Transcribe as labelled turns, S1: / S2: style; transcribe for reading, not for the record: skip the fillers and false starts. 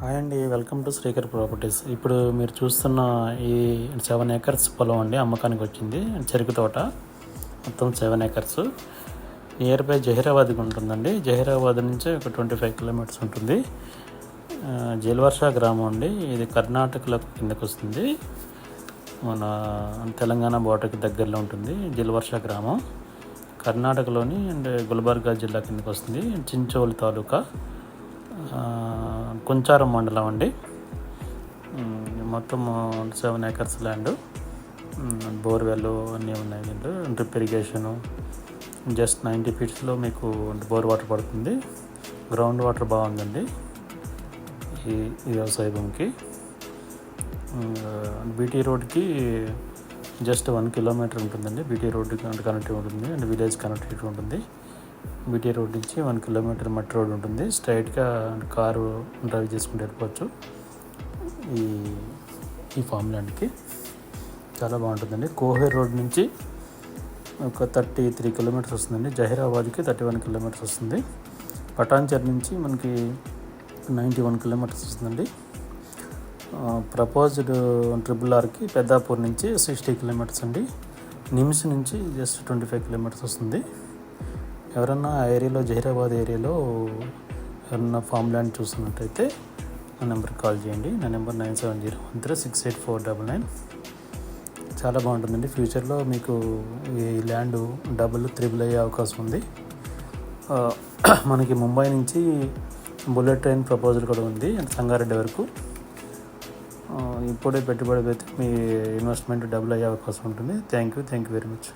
S1: Hi అండి, welcome to Srikar properties. ఇప్పుడు మీరు చూస్తున్న ఈ 7 acres పొలం అండి అమ్మకానికి వచ్చింది. చెరుకు తోట మొత్తం 7 acres నియర్ బై జహీరాబాద్కి ఉంటుందండి. జహీరాబాద్ నుంచి ఒక 25 kilometers ఉంటుంది. జల్వర్ష గ్రామం అండి. ఇది కర్ణాటకలో కిందకు వస్తుంది. మన తెలంగాణ బోర్డర్కి దగ్గరలో ఉంటుంది. జల్వర్ష గ్రామం కర్ణాటకలోని అండ్ గుల్బర్గా జిల్లా కిందకు వస్తుంది. చించోలి తాలూకా, కొంచారం మండలం అండి. మొత్తం 7 acres ల్యాండ్, బోర్వెల్ అన్నీ ఉన్నాయి. దీంట్లో డ్రిప్ ఇరిగేషను, జస్ట్ 90 feetsలో మీకు బోర్ వాటర్ పడుతుంది. గ్రౌండ్ వాటర్ బాగుందండి ఈ వ్యవసాయ భూమికి. బీటీ రోడ్కి జస్ట్ 1 kilometer ఉంటుందండి. బీటీ రోడ్డుకి కనెక్టివ్ ఉంటుంది అండ్ విలేజ్ కనెక్టివిటీ ఉంటుంది. బీటీ రోడ్ నుంచి 1 kilometer మట్టి రోడ్ ఉంటుంది. స్ట్రైట్గా కారు డ్రైవ్ చేసుకుంటూ వెళ్ళిపోవచ్చు. ఈ ఫామ్ ల్యాండ్కి చాలా బాగుంటుందండి. కోహేర్ రోడ్ నుంచి ఒక 33 kilometers వస్తుందండి. జహీరాబాద్కి 31 kilometers వస్తుంది. పటాన్చెర్ నుంచి మనకి 91 kilometers వస్తుందండి. ప్రపోజ్డ్ RRRకి పెద్దాపూర్ నుంచి 60 kilometers అండి. నిమ్స్ నుంచి జస్ట్ 25 kilometers వస్తుంది. ఎవరన్నా ఆ ఏరియాలో, జహీరాబాద్ ఏరియాలో ఎవరన్నా ఫామ్ ల్యాండ్ చూస్తున్నట్టయితే నా నెంబర్కి కాల్ చేయండి. నా నెంబర్ 9701368499. చాలా బాగుంటుందండి. ఫ్యూచర్లో మీకు ఈ ల్యాండ్ డబుల్ త్రిబుల్ అయ్యే అవకాశం ఉంది. మనకి ముంబై నుంచి బుల్లెట్ ట్రైన్ ప్రపోజల్ కూడా ఉంది అండ్ సంగారెడ్డి వరకు. ఇప్పుడే పెట్టుబడి పెడితే మీ ఇన్వెస్ట్మెంట్ డబుల్ అయ్యే అవకాశం ఉంటుంది. Thank you very much.